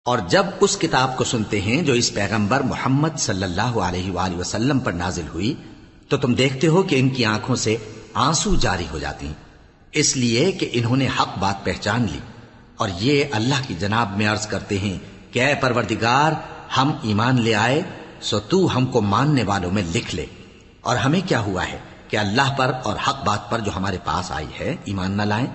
اور جب اس کتاب کو سنتے ہیں جو اس پیغمبر محمد صلی اللہ علیہ وآلہ وسلم پر نازل ہوئی تو تم دیکھتے ہو کہ ان کی آنکھوں سے آنسو جاری ہو جاتی ہیں، اس لیے کہ انہوں نے حق بات پہچان لی، اور یہ اللہ کی جناب میں عرض کرتے ہیں کہ اے پروردگار، ہم ایمان لے آئے سو تو ہم کو ماننے والوں میں لکھ لے، اور ہمیں کیا ہوا ہے کہ اللہ پر اور حق بات پر جو ہمارے پاس آئی ہے ایمان نہ لائیں،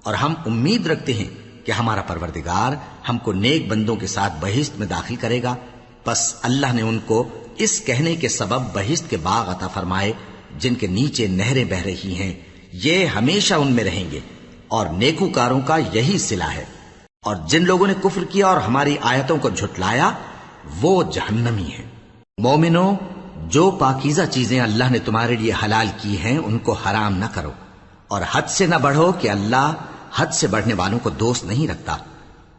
اور ہم امید رکھتے ہیں کہ ہمارا پروردگار ہم کو نیک بندوں کے ساتھ بہشت میں داخل کرے گا۔ پس اللہ نے ان کو اس کہنے کے سبب بہشت کے باغ عطا فرمائے جن کے نیچے نہریں بہہ رہی ہیں، یہ ہمیشہ ان میں رہیں گے، اور نیکوکاروں کا یہی صلہ ہے۔ اور جن لوگوں نے کفر کیا اور ہماری آیتوں کو جھٹلایا وہ جہنمی ہیں۔ مومنو، جو پاکیزہ چیزیں اللہ نے تمہارے لیے حلال کی ہیں ان کو حرام نہ کرو، اور حد سے نہ بڑھو کہ اللہ حد سے بڑھنے والوں کو دوست نہیں رکھتا،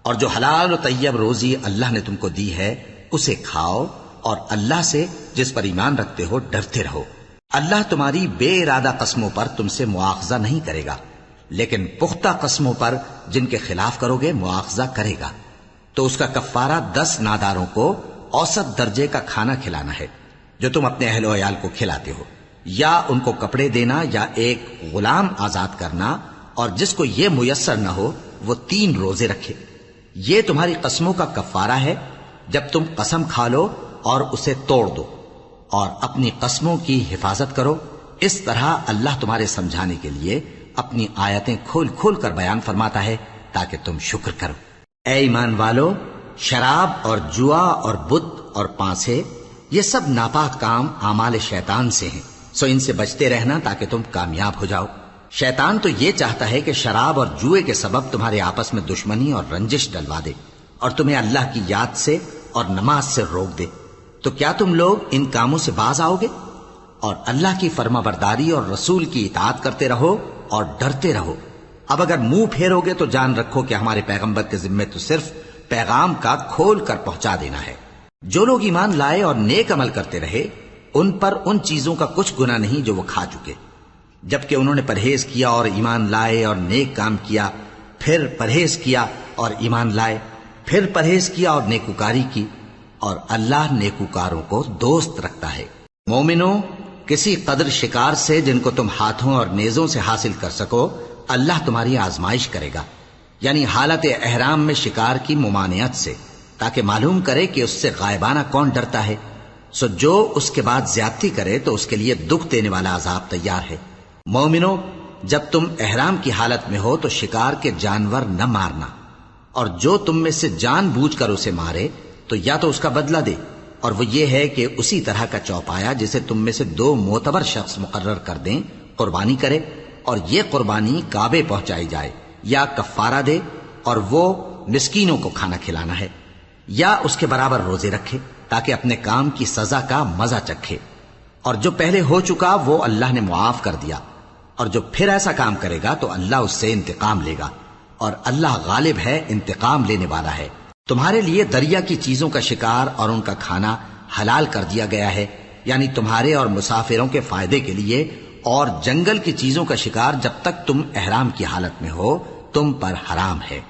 اور جو حلال و طیب روزی اللہ نے تم کو دی ہے اسے کھاؤ، اور اللہ سے جس پر ایمان رکھتے ہو ڈرتے رہو۔ اللہ تمہاری بے ارادہ قسموں پر تم سے مواخذہ نہیں کرے گا، لیکن پختہ قسموں پر جن کے خلاف کرو گے مواخذہ کرے گا، تو اس کا کفارہ 10 ناداروں کو اوسط درجے کا کھانا کھلانا ہے جو تم اپنے اہل و عیال کو کھلاتے ہو، یا ان کو کپڑے دینا، یا ایک غلام آزاد کرنا، اور جس کو یہ میسر نہ ہو وہ 3 روزے رکھے۔ یہ تمہاری قسموں کا کفارہ ہے جب تم قسم کھا لو اور اسے توڑ دو، اور اپنی قسموں کی حفاظت کرو۔ اس طرح اللہ تمہارے سمجھانے کے لیے اپنی آیتیں کھول کھول کر بیان فرماتا ہے تاکہ تم شکر کرو۔ اے ایمان والو، شراب اور جوا اور بت اور پانسے یہ سب ناپاک کام اعمال شیطان سے ہیں، سو ان سے بچتے رہنا تاکہ تم کامیاب ہو جاؤ۔ شیطان تو یہ چاہتا ہے کہ شراب اور جوئے کے سبب تمہارے آپس میں دشمنی اور رنجش ڈلوا دے، اور تمہیں اللہ کی یاد سے اور نماز سے روک دے۔ تو کیا تم لوگ ان کاموں سے باز آؤ گے؟ اور اللہ کی فرما برداری اور رسول کی اطاعت کرتے رہو اور ڈرتے رہو۔ اب اگر منہ پھیرو گے تو جان رکھو کہ ہمارے پیغمبر کے ذمے تو صرف پیغام کا کھول کر پہنچا دینا ہے۔ جو لوگ ایمان لائے اور نیک عمل کرتے رہے ان پر ان چیزوں کا کچھ گناہ نہیں جو وہ کھا چکے، جبکہ انہوں نے پرہیز کیا اور ایمان لائے اور نیک کام کیا، پھر پرہیز کیا اور ایمان لائے، پھر پرہیز کیا اور نیکوکاری کی، اور اللہ نیکوکاروں کو دوست رکھتا ہے۔ مومنو، کسی قدر شکار سے جن کو تم ہاتھوں اور نیزوں سے حاصل کر سکو اللہ تمہاری آزمائش کرے گا، یعنی حالت احرام میں شکار کی ممانعت سے، تاکہ معلوم کرے کہ اس سے غائبانہ کون ڈرتا ہے۔ سو جو اس کے بعد زیادتی کرے تو اس کے لیے دکھ دینے والا عذاب تیار ہے۔ مومنو، جب تم احرام کی حالت میں ہو تو شکار کے جانور نہ مارنا، اور جو تم میں سے جان بوجھ کر اسے مارے تو یا تو اس کا بدلہ دے، اور وہ یہ ہے کہ اسی طرح کا چوپایا جسے تم میں سے 2 معتبر شخص مقرر کر دیں قربانی کرے، اور یہ قربانی کعبے پہنچائی جائے، یا کفارہ دے اور وہ مسکینوں کو کھانا کھلانا ہے، یا اس کے برابر روزے رکھے تاکہ اپنے کام کی سزا کا مزہ چکھے، اور جو پہلے ہو چکا وہ اللہ نے معاف کر دیا، اور جو پھر ایسا کام کرے گا تو اللہ اس سے انتقام لے گا، اور اللہ غالب ہے، انتقام لینے والا ہے۔ تمہارے لیے دریا کی چیزوں کا شکار اور ان کا کھانا حلال کر دیا گیا ہے، یعنی تمہارے اور مسافروں کے فائدے کے لیے، اور جنگل کی چیزوں کا شکار جب تک تم احرام کی حالت میں ہو تم پر حرام ہے،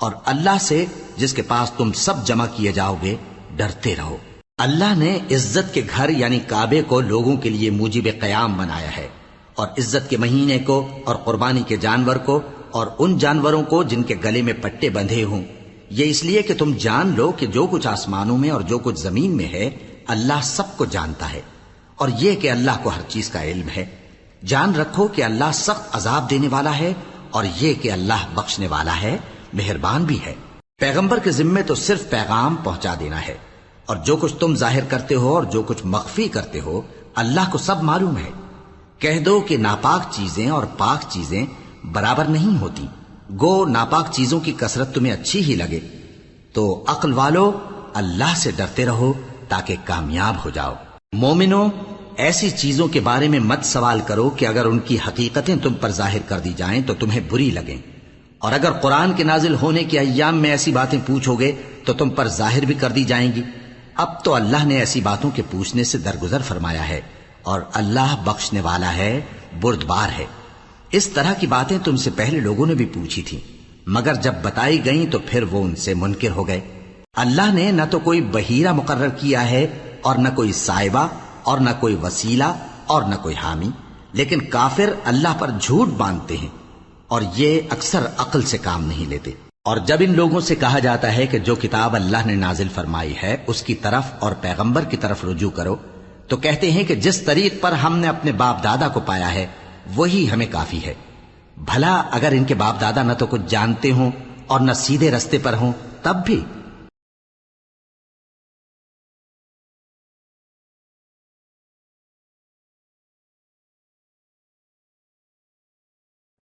اور اللہ سے جس کے پاس تم سب جمع کیے جاؤ گے ڈرتے رہو۔ اللہ نے عزت کے گھر یعنی کعبے کو لوگوں کے لیے موجب قیام بنایا ہے، اور عزت کے مہینے کو اور قربانی کے جانور کو اور ان جانوروں کو جن کے گلے میں پٹے بندھے ہوں، یہ اس لیے کہ تم جان لو کہ جو کچھ آسمانوں میں اور جو کچھ زمین میں ہے اللہ سب کو جانتا ہے، اور یہ کہ اللہ کو ہر چیز کا علم ہے۔ جان رکھو کہ اللہ سخت عذاب دینے والا ہے، اور یہ کہ اللہ بخشنے والا ہے، مہربان بھی ہے۔ پیغمبر کے ذمے تو صرف پیغام پہنچا دینا ہے، اور جو کچھ تم ظاہر کرتے ہو اور جو کچھ مخفی کرتے ہو اللہ کو سب معلوم ہے۔ کہہ دو کہ ناپاک چیزیں اور پاک چیزیں برابر نہیں ہوتی، گو ناپاک چیزوں کی کثرت تمہیں اچھی ہی لگے، تو عقل والو اللہ سے ڈرتے رہو تاکہ کامیاب ہو جاؤ۔ مومنو، ایسی چیزوں کے بارے میں مت سوال کرو کہ اگر ان کی حقیقتیں تم پر ظاہر کر دی جائیں تو تمہیں بری لگیں، اور اگر قرآن کے نازل ہونے کے ایام میں ایسی باتیں پوچھو گے تو تم پر ظاہر بھی کر دی جائیں گی۔ اب تو اللہ نے ایسی باتوں کے پوچھنے سے درگزر فرمایا ہے، اور اللہ بخشنے والا ہے، بردبار ہے۔ اس طرح کی باتیں تم سے پہلے لوگوں نے بھی پوچھی تھیں، مگر جب بتائی گئیں تو پھر وہ ان سے منکر ہو گئے۔ اللہ نے نہ تو کوئی بحیرہ مقرر کیا ہے اور نہ کوئی سائبہ اور نہ کوئی وسیلہ اور نہ کوئی حامی، لیکن کافر اللہ پر جھوٹ باندھتے ہیں اور یہ اکثر عقل سے کام نہیں لیتے۔ اور جب ان لوگوں سے کہا جاتا ہے کہ جو کتاب اللہ نے نازل فرمائی ہے اس کی طرف اور پیغمبر کی طرف رجوع کرو، تو کہتے ہیں کہ جس طریق پر ہم نے اپنے باپ دادا کو پایا ہے وہی ہمیں کافی ہے۔ بھلا اگر ان کے باپ دادا نہ تو کچھ جانتے ہوں اور نہ سیدھے رستے پر ہوں تب بھی۔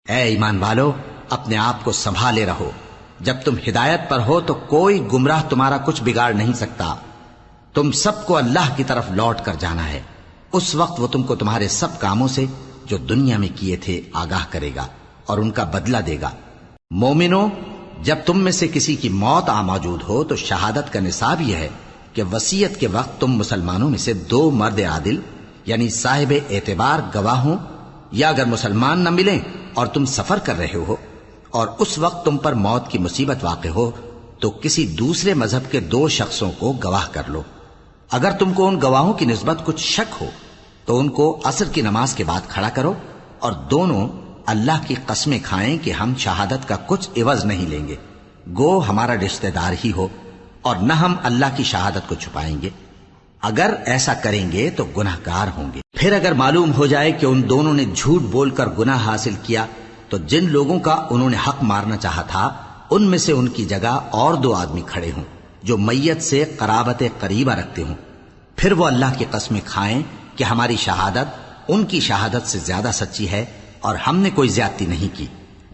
اے ایمان والو، اپنے آپ کو سنبھالے رہو، جب تم ہدایت پر ہو تو کوئی گمراہ تمہارا کچھ بگاڑ نہیں سکتا۔ تم سب کو اللہ کی طرف لوٹ کر جانا ہے، اس وقت وہ تم کو تمہارے سب کاموں سے جو دنیا میں کیے تھے آگاہ کرے گا اور ان کا بدلہ دے گا۔ مومنو، جب تم میں سے کسی کی موت آ موجود ہو تو شہادت کا نصاب یہ ہے کہ وصیت کے وقت تم مسلمانوں میں سے 2 مرد عادل یعنی صاحب اعتبار گواہ ہوں، یا اگر مسلمان نہ ملیں اور تم سفر کر رہے ہو اور اس وقت تم پر موت کی مصیبت واقع ہو تو کسی دوسرے مذہب کے 2 شخصوں کو گواہ کر لو۔ اگر تم کو ان گواہوں کی نسبت کچھ شک ہو تو ان کو عصر کی نماز کے بعد کھڑا کرو اور دونوں اللہ کی قسمیں کھائیں کہ ہم شہادت کا کچھ عوض نہیں لیں گے، گو ہمارا رشتہ دار ہی ہو، اور نہ ہم اللہ کی شہادت کو چھپائیں گے۔ اگر ایسا کریں گے تو گناہ گار ہوں گے۔ پھر اگر معلوم ہو جائے کہ ان دونوں نے جھوٹ بول کر گناہ حاصل کیا تو جن لوگوں کا انہوں نے حق مارنا چاہا تھا ان میں سے ان کی جگہ اور 2 آدمی کھڑے ہوں جو میت سے قرابت قریبہ رکھتے ہوں، پھر وہ اللہ کی قسمیں کھائیں کہ ہماری شہادت ان کی شہادت سے زیادہ سچی ہے اور ہم نے کوئی زیادتی نہیں کی۔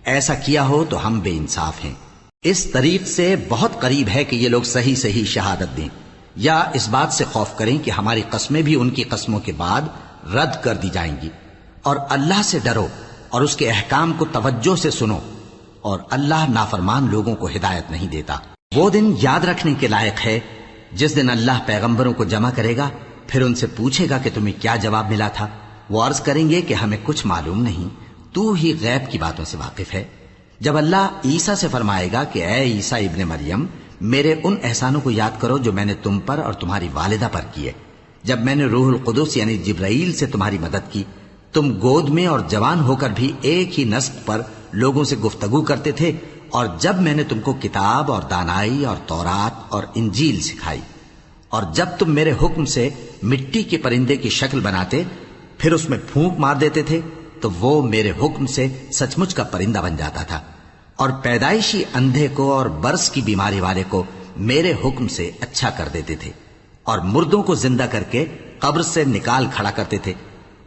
ایسا کیا ہو تو ہم بے انصاف ہیں۔ اس طریق سے بہت قریب ہے کہ یہ لوگ صحیح صحیح شہادت دیں، یا اس بات سے خوف کریں کہ ہماری قسمیں بھی ان کی قسموں کے بعد رد کر دی جائیں گی۔ اور اللہ سے ڈرو اور اس کے احکام کو توجہ سے سنو، اور اللہ نافرمان لوگوں کو ہدایت نہیں دیتا۔ وہ دن یاد رکھنے کے لائق ہے جس دن اللہ پیغمبروں کو جمع کرے گا، پھر ان سے پوچھے گا کہ تمہیں کیا جواب ملا تھا۔ وہ عرض کریں گے کہ ہمیں کچھ معلوم نہیں، تو ہی غیب کی باتوں سے واقف ہے۔ جب اللہ عیسیٰ سے فرمائے گا کہ اے عیسیٰ ابن مریم، میرے ان احسانوں کو یاد کرو جو میں نے تم پر اور تمہاری والدہ پر کیے، جب میں نے روح القدس یعنی جبرائیل سے تمہاری مدد کی، تم گود میں اور جوان ہو کر بھی ایک ہی نسق پر لوگوں سے گفتگو کرتے تھے، اور جب میں نے تم کو کتاب اور دانائی اور تورات اور انجیل سکھائی، اور جب تم میرے حکم سے مٹی کے پرندے کی شکل بناتے پھر اس میں پھونک مار دیتے تھے تو وہ میرے حکم سے سچ مچ کا پرندہ بن جاتا تھا، اور پیدائشی اندھے کو اور برس کی بیماری والے کو میرے حکم سے اچھا کر دیتے تھے، اور مردوں کو زندہ کر کے قبر سے نکال کھڑا کرتے تھے۔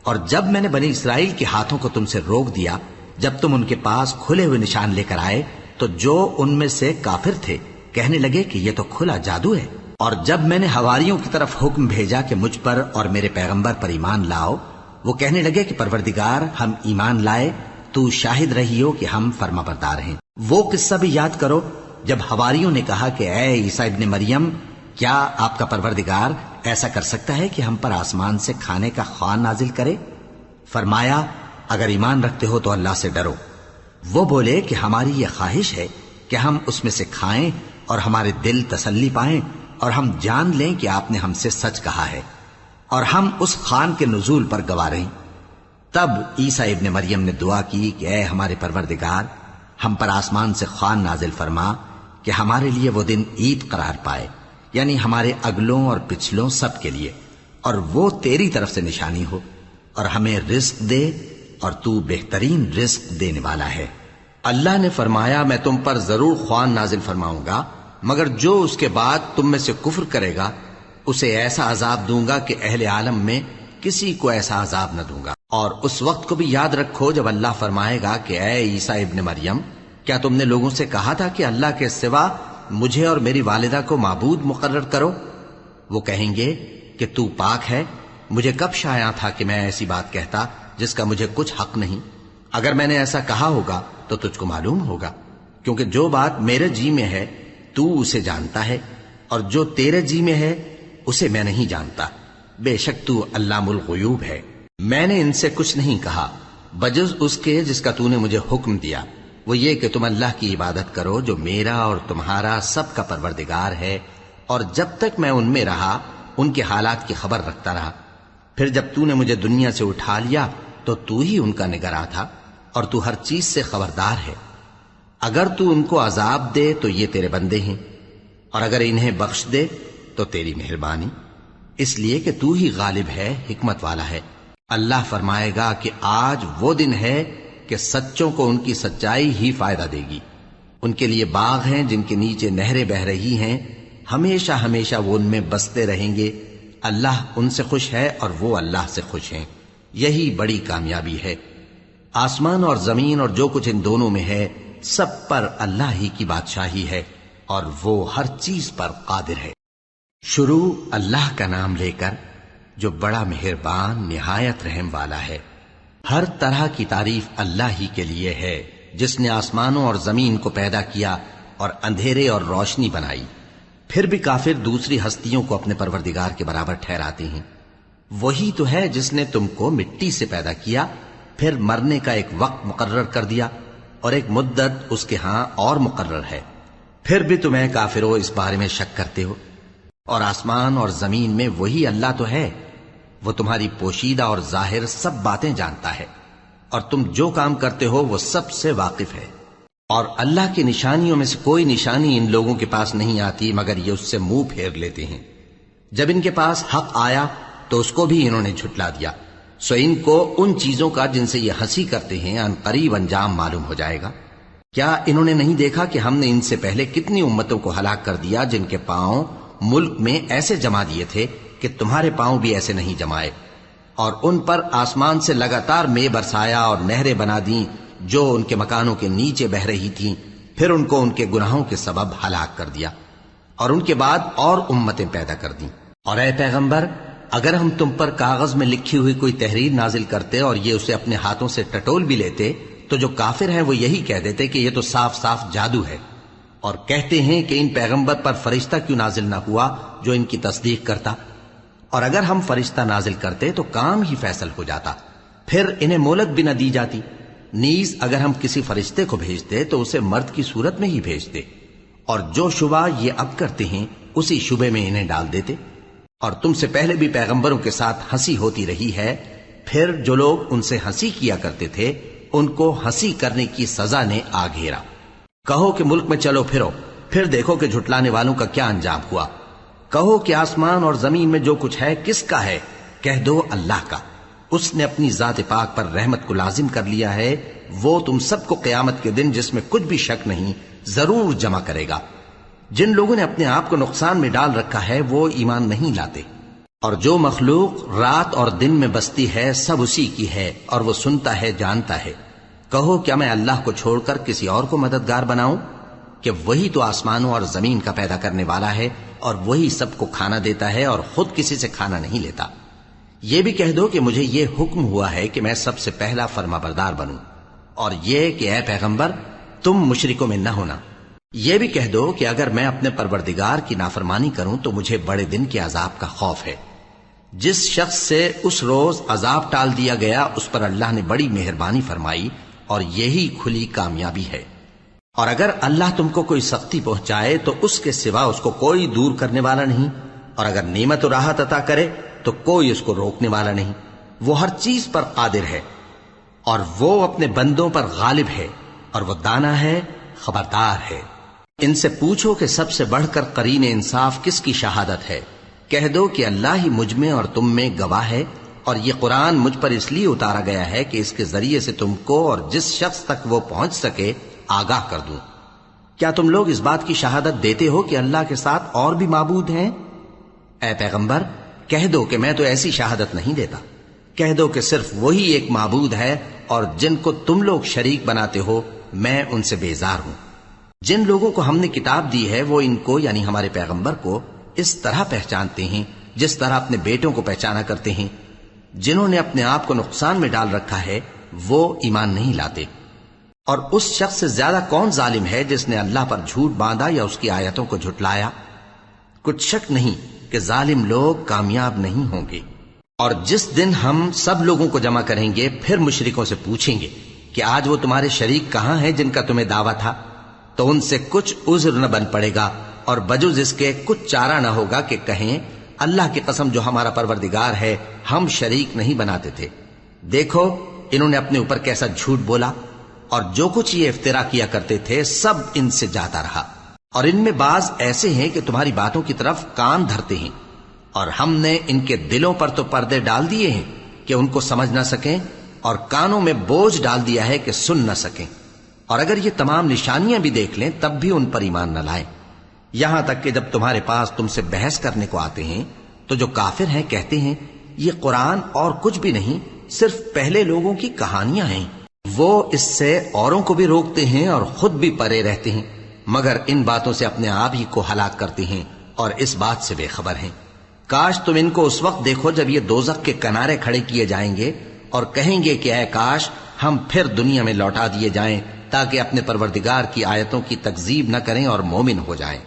اور جب میں نے بنی اسرائیل کے ہاتھوں کو تم سے روک دیا جب تم ان کے پاس کھلے ہوئے نشان لے کر آئے تو جو ان میں سے کافر تھے کہنے لگے کہ یہ تو کھلا جادو ہے۔ اور جب میں نے حواریوں کی طرف حکم بھیجا کہ مجھ پر اور میرے پیغمبر پر ایمان لاؤ، وہ کہنے لگے کہ پروردگار ہم ایمان لائے، تو شاہد رہی ہو کہ ہم فرما بردار ہیں۔ وہ قصہ بھی یاد کرو جب حواریوں نے کہا کہ اے عیسیٰ ابن مریم، کیا آپ کا پروردگار ایسا کر سکتا ہے کہ ہم پر آسمان سے کھانے کا خوان نازل کرے؟ فرمایا اگر ایمان رکھتے ہو تو اللہ سے ڈرو۔ وہ بولے کہ ہماری یہ خواہش ہے کہ ہم اس میں سے کھائیں اور ہمارے دل تسلی پائیں اور ہم جان لیں کہ آپ نے ہم سے سچ کہا ہے، اور ہم اس خوان کے نزول پر گواہ رہیں۔ تب عیسیٰ ابن مریم نے دعا کی کہ اے ہمارے پروردگار، ہم پر آسمان سے خوان نازل فرما کہ ہمارے لیے وہ دن عید قرار پائے، یعنی ہمارے اگلوں اور پچھلوں سب کے لیے، اور وہ تیری طرف سے نشانی ہو، اور ہمیں رزق دے اور تو بہترین رزق دینے والا ہے۔ اللہ نے فرمایا میں تم پر ضرور خوان نازل فرماؤں گا، مگر جو اس کے بعد تم میں سے کفر کرے گا اسے ایسا عذاب دوں گا کہ اہل عالم میں کسی کو ایسا عذاب نہ دوں گا۔ اور اس وقت کو بھی یاد رکھو جب اللہ فرمائے گا کہ اے عیسیٰ ابن مریم، کیا تم نے لوگوں سے کہا تھا کہ اللہ کے سوا مجھے اور میری والدہ کو معبود مقرر کرو؟ وہ کہیں گے کہ تو پاک ہے، مجھے کب شایع تھا کہ میں ایسی بات کہتا جس کا مجھے کچھ حق نہیں۔ اگر میں نے ایسا کہا ہوگا تو تجھ کو معلوم ہوگا، کیونکہ جو بات میرے جی میں ہے تو اسے جانتا ہے، اور جو تیرے جی میں ہے اسے میں نہیں جانتا۔ بے شک تو علام الغیوب ہے۔ میں نے ان سے کچھ نہیں کہا بجز اس کے جس کا تو نے مجھے حکم دیا، وہ یہ کہ تم اللہ کی عبادت کرو جو میرا اور تمہارا سب کا پروردگار ہے، اور جب تک میں ان میں رہا ان کے حالات کی خبر رکھتا رہا. پھر جب تو نے مجھے دنیا سے اٹھا لیا تو تو ہی ان کا نگراں تھا اور تو ہر چیز سے خبردار ہے. اگر تو ان کو عذاب دے تو یہ تیرے بندے ہیں، اور اگر انہیں بخش دے تو تیری مہربانی، اس لیے کہ تو ہی غالب ہے، حکمت والا ہے. اللہ فرمائے گا کہ آج وہ دن ہے کہ سچوں کو ان کی سچائی ہی فائدہ دے گی. ان کے لیے باغ ہیں جن کے نیچے نہریں بہ رہی ہیں، ہمیشہ ہمیشہ وہ ان میں بستے رہیں گے. اللہ ان سے خوش ہے اور وہ اللہ سے خوش ہیں. یہی بڑی کامیابی ہے. آسمان اور زمین اور جو کچھ ان دونوں میں ہے سب پر اللہ ہی کی بادشاہی ہے اور وہ ہر چیز پر قادر ہے. شروع اللہ کا نام لے کر جو بڑا مہربان نہایت رحم والا ہے. ہر طرح کی تعریف اللہ ہی کے لیے ہے جس نے آسمانوں اور زمین کو پیدا کیا اور اندھیرے اور روشنی بنائی. پھر بھی کافر دوسری ہستیوں کو اپنے پروردگار کے برابر ٹھہراتے ہیں. وہی تو ہے جس نے تم کو مٹی سے پیدا کیا، پھر مرنے کا ایک وقت مقرر کر دیا اور ایک مدت اس کے ہاں اور مقرر ہے. پھر بھی تمہیں کافروں اس بارے میں شک کرتے ہو. اور آسمان اور زمین میں وہی اللہ تو ہے، وہ تمہاری پوشیدہ اور ظاہر سب باتیں جانتا ہے، اور تم جو کام کرتے ہو وہ سب سے واقف ہے. اور اللہ کی نشانیوں میں سے کوئی نشانی ان لوگوں کے پاس نہیں آتی مگر یہ اس سے منہ پھیر لیتے ہیں. جب ان کے پاس حق آیا تو اس کو بھی انہوں نے جھٹلا دیا. سو ان کو ان چیزوں کا جن سے یہ ہنسی کرتے ہیں ان قریب انجام معلوم ہو جائے گا. کیا انہوں نے نہیں دیکھا کہ ہم نے ان سے پہلے کتنی امتوں کو ہلاک کر دیا جن کے پاؤں ملک میں ایسے جما دیے تھے کہ تمہارے پاؤں بھی ایسے نہیں جمائے، اور ان پر آسمان سے لگاتار مے برسایا اور نہریں بنا دیں جو ان کے مکانوں کے نیچے بہ رہی تھیں. پھر ان کو ان کے گناہوں کے سبب ہلاک کر دیا اور ان کے بعد اور امتیں پیدا کر دیں. اور اے پیغمبر، اگر ہم تم پر کاغذ میں لکھی ہوئی کوئی تحریر نازل کرتے اور یہ اسے اپنے ہاتھوں سے ٹٹول بھی لیتے تو جو کافر ہیں وہ یہی کہہ دیتے کہ یہ تو صاف صاف جادو ہے، اور کہتے ہیں کہ ان پیغمبر پر فرشتہ کیوں نازل نہ ہوا جو ان کی تصدیق کرتا. اور اگر ہم فرشتہ نازل کرتے تو کام ہی فیصل ہو جاتا، پھر انہیں مہلت بھی نہ دی جاتی. نیز اگر ہم کسی فرشتے کو بھیجتے تو اسے مرد کی صورت میں ہی بھیجتے، اور جو شبہ یہ اب کرتے ہیں اسی شبے میں انہیں ڈال دیتے. اور تم سے پہلے بھی پیغمبروں کے ساتھ ہنسی ہوتی رہی ہے، پھر جو لوگ ان سے ہنسی کیا کرتے تھے ان کو ہنسی کرنے کی سزا نے آ گھیرا. کہو کہ ملک میں چلو پھرو، پھر دیکھو کہ جھٹلانے والوں کا کیا انجام ہوا. کہو کہ آسمان اور زمین میں جو کچھ ہے کس کا ہے؟ کہہ دو اللہ کا. اس نے اپنی ذات پاک پر رحمت کو لازم کر لیا ہے. وہ تم سب کو قیامت کے دن جس میں کچھ بھی شک نہیں ضرور جمع کرے گا. جن لوگوں نے اپنے آپ کو نقصان میں ڈال رکھا ہے وہ ایمان نہیں لاتے. اور جو مخلوق رات اور دن میں بستی ہے سب اسی کی ہے، اور وہ سنتا ہے جانتا ہے. کہو کیا میں اللہ کو چھوڑ کر کسی اور کو مددگار بناؤں؟ کہ وہی تو آسمانوں اور زمین کا پیدا کرنے والا ہے، اور وہی سب کو کھانا دیتا ہے اور خود کسی سے کھانا نہیں لیتا. یہ بھی کہہ دو کہ مجھے یہ حکم ہوا ہے کہ میں سب سے پہلا فرما بردار بنوں، اور یہ کہ اے پیغمبر تم مشرکوں میں نہ ہونا. یہ بھی کہہ دو کہ اگر میں اپنے پروردگار کی نافرمانی کروں تو مجھے بڑے دن کے عذاب کا خوف ہے. جس شخص سے اس روز عذاب ٹال دیا گیا اس پر اللہ نے بڑی مہربانی فرمائی، اور یہی کھلی کامیابی ہے. اور اگر اللہ تم کو کوئی سختی پہنچائے تو اس کے سوا اس کو کوئی دور کرنے والا نہیں، اور اگر نعمت و راحت عطا کرے تو کوئی اس کو روکنے والا نہیں. وہ ہر چیز پر قادر ہے، اور وہ اپنے بندوں پر غالب ہے، اور وہ دانا ہے، خبردار ہے. ان سے پوچھو کہ سب سے بڑھ کر قرین انصاف کس کی شہادت ہے؟ کہہ دو کہ اللہ ہی مجھ میں اور تم میں گواہ ہے. اور یہ قرآن مجھ پر اس لیے اتارا گیا ہے کہ اس کے ذریعے سے تم کو اور جس شخص تک وہ پہنچ سکے آگاہ کر دوں. کیا تم لوگ اس بات کی شہادت دیتے ہو کہ اللہ کے ساتھ اور بھی معبود ہیں؟ اے پیغمبر کہہ دو کہ میں تو ایسی شہادت نہیں دیتا. کہہ دو کہ صرف وہی ایک معبود ہے، اور جن کو تم لوگ شریک بناتے ہو میں ان سے بیزار ہوں. جن لوگوں کو ہم نے کتاب دی ہے وہ ان کو یعنی ہمارے پیغمبر کو اس طرح پہچانتے ہیں جس طرح اپنے بیٹوں کو پہچانا کرتے ہیں. جنہوں نے اپنے آپ کو نقصان میں ڈال رکھا ہے وہ ایمان نہیں لاتے. اور اس شخص سے زیادہ کون ظالم ہے جس نے اللہ پر جھوٹ باندھا یا اس کی آیتوں کو جھٹلایا؟ کچھ شک نہیں کہ ظالم لوگ کامیاب نہیں ہوں گے. اور جس دن ہم سب لوگوں کو جمع کریں گے پھر مشرکوں سے پوچھیں گے کہ آج وہ تمہارے شریک کہاں ہیں جن کا تمہیں دعویٰ تھا؟ تو ان سے کچھ عذر نہ بن پڑے گا اور بجز اس کے کچھ چارہ نہ ہوگا کہ کہیں اللہ کی قسم جو ہمارا پروردگار ہے ہم شریک نہیں بناتے تھے۔ دیکھو انہوں نے اپنے اوپر کیسا جھوٹ بولا، اور جو کچھ یہ افترا کیا کرتے تھے سب ان سے جاتا رہا۔ اور ان میں بعض ایسے ہیں کہ تمہاری باتوں کی طرف کان دھرتے ہیں، اور ہم نے ان کے دلوں پر تو پردے ڈال دیے ہیں کہ ان کو سمجھ نہ سکیں، اور کانوں میں بوجھ ڈال دیا ہے کہ سن نہ سکیں، اور اگر یہ تمام نشانیاں بھی دیکھ لیں تب بھی ان پر ایمان نہ لائیں۔ یہاں تک کہ جب تمہارے پاس تم سے بحث کرنے کو آتے ہیں تو جو کافر ہیں کہتے ہیں یہ قرآن اور کچھ بھی نہیں، صرف پہلے لوگوں کی کہانیاں ہیں۔ وہ اس سے اوروں کو بھی روکتے ہیں اور خود بھی پرے رہتے ہیں، مگر ان باتوں سے اپنے آپ ہی کو ہلاک کرتے ہیں اور اس بات سے بے خبر ہیں۔ کاش تم ان کو اس وقت دیکھو جب یہ دوزخ کے کنارے کھڑے کیے جائیں گے اور کہیں گے کہ اے کاش ہم پھر دنیا میں لوٹا دیے جائیں تاکہ اپنے پروردگار کی آیتوں کی تکذیب نہ کریں اور مومن ہو جائیں۔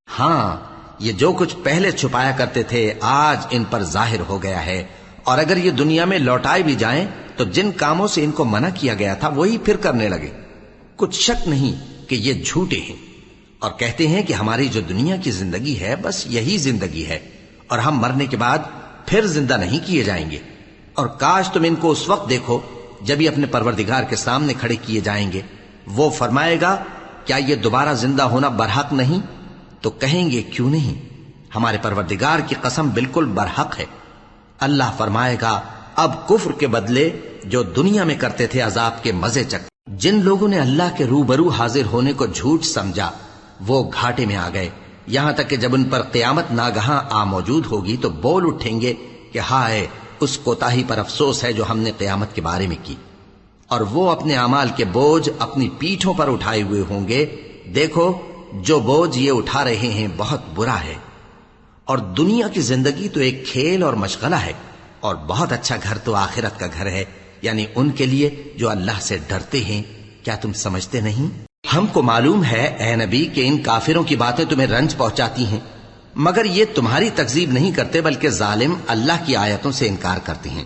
ہاں، یہ جو کچھ پہلے چھپایا کرتے تھے آج ان پر ظاہر ہو گیا ہے، اور اگر یہ دنیا میں لوٹائے بھی جائیں تو جن کاموں سے ان کو منع کیا گیا تھا وہی پھر کرنے لگے۔ کچھ شک نہیں کہ یہ جھوٹے ہیں، اور کہتے ہیں کہ ہماری جو دنیا کی زندگی ہے بس یہی زندگی ہے، اور ہم مرنے کے بعد پھر زندہ نہیں کیے جائیں گے۔ اور کاش تم ان کو اس وقت دیکھو جب یہ اپنے پروردگار کے سامنے کھڑے کیے جائیں گے، وہ فرمائے گا کیا یہ دوبارہ زندہ ہونا برحق نہیں؟ تو کہیں گے کیوں نہیں، ہمارے پروردگار کی قسم بالکل برحق ہے۔ اللہ فرمائے گا اب کفر کے بدلے جو دنیا میں کرتے تھے عذاب کے مزے چک۔ جن لوگوں نے اللہ کے روبرو حاضر ہونے کو جھوٹ سمجھا وہ گھاٹے میں آ گئے، یہاں تک کہ جب ان پر قیامت ناگہاں آ موجود ہوگی تو بول اٹھیں گے کہ ہائے اس کوتاہی پر افسوس ہے جو ہم نے قیامت کے بارے میں کی، اور وہ اپنے اعمال کے بوجھ اپنی پیٹھوں پر اٹھائے ہوئے ہوں گے۔ دیکھو جو بوجھ یہ اٹھا رہے ہیں بہت برا ہے، اور دنیا کی زندگی تو ایک کھیل اور مشغلہ ہے، اور بہت اچھا گھر تو آخرت کا گھر ہے، یعنی ان کے لیے جو اللہ سے ڈرتے ہیں۔ کیا تم سمجھتے نہیں؟ ہم کو معلوم ہے اے نبی کہ ان کافروں کی باتیں تمہیں رنج پہنچاتی ہیں، مگر یہ تمہاری تکذیب نہیں کرتے بلکہ ظالم اللہ کی آیتوں سے انکار کرتے ہیں۔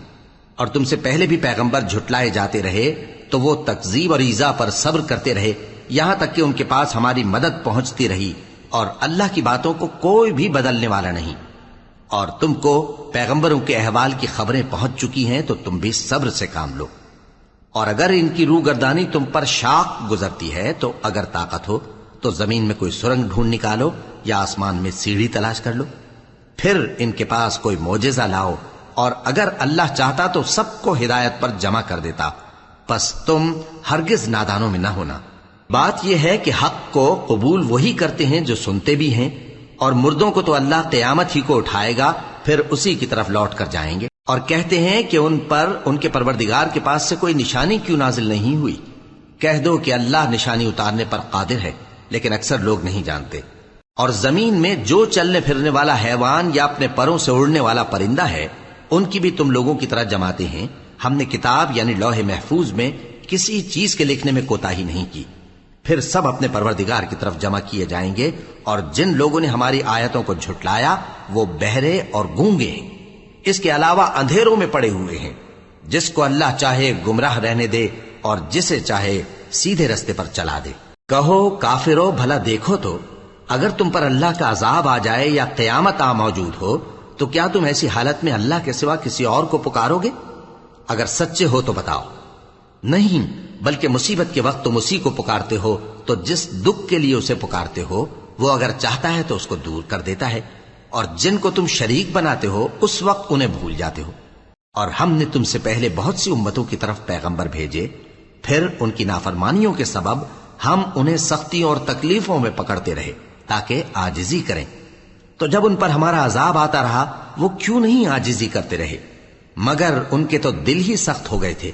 اور تم سے پہلے بھی پیغمبر جھٹلائے جاتے رہے تو وہ تکذیب اور ایذا پر صبر کرتے رہے، یہاں تک کہ ان کے پاس ہماری مدد پہنچتی رہی، اور اللہ کی باتوں کو کوئی بھی بدلنے والا نہیں۔ اور تم کو پیغمبروں کے احوال کی خبریں پہنچ چکی ہیں تو تم بھی صبر سے کام لو۔ اور اگر ان کی روگردانی تم پر شاق گزرتی ہے تو اگر طاقت ہو تو زمین میں کوئی سرنگ ڈھونڈ نکالو یا آسمان میں سیڑھی تلاش کر لو، پھر ان کے پاس کوئی معجزہ لاؤ، اور اگر اللہ چاہتا تو سب کو ہدایت پر جمع کر دیتا، پس تم ہرگز نادانوں میں نہ ہونا۔ بات یہ ہے کہ حق کو قبول وہی کرتے ہیں جو سنتے بھی ہیں، اور مردوں کو تو اللہ قیامت ہی کو اٹھائے گا، پھر اسی کی طرف لوٹ کر جائیں گے۔ اور کہتے ہیں کہ ان پر ان کے پروردگار کے پاس سے کوئی نشانی کیوں نازل نہیں ہوئی؟ کہہ دو کہ اللہ نشانی اتارنے پر قادر ہے، لیکن اکثر لوگ نہیں جانتے۔ اور زمین میں جو چلنے پھرنے والا حیوان یا اپنے پروں سے اڑنے والا پرندہ ہے ان کی بھی تم لوگوں کی طرح جماتے ہیں۔ ہم نے کتاب یعنی لوح محفوظ میں کسی چیز کے لکھنے میں کوتاہی نہیں کی، پھر سب اپنے پروردگار کی طرف جمع کیے جائیں گے۔ اور جن لوگوں نے ہماری آیتوں کو جھٹلایا وہ بہرے اور گونگے ہیں، اس کے علاوہ اندھیروں میں پڑے ہوئے ہیں۔ جس کو اللہ چاہے گمراہ رہنے دے اور جسے چاہے سیدھے رستے پر چلا دے۔ کہو کافرو بھلا دیکھو تو اگر تم پر اللہ کا عذاب آ جائے یا قیامت آ موجود ہو تو کیا تم ایسی حالت میں اللہ کے سوا کسی اور کو پکارو گے؟ اگر سچے ہو تو بتاؤ۔ نہیں، بلکہ مصیبت کے وقت تم اسی کو پکارتے ہو، تو جس دکھ کے لیے اسے پکارتے ہو وہ اگر چاہتا ہے تو اس کو دور کر دیتا ہے، اور جن کو تم شریک بناتے ہو اس وقت انہیں بھول جاتے ہو۔ اور ہم نے تم سے پہلے بہت سی امتوں کی طرف پیغمبر بھیجے، پھر ان کی نافرمانیوں کے سبب ہم انہیں سختیوں اور تکلیفوں میں پکڑتے رہے تاکہ عاجزی کریں۔ تو جب ان پر ہمارا عذاب آتا رہا وہ کیوں نہیں عاجزی کرتے رہے؟ مگر ان کے تو دل ہی سخت ہو گئے تھے،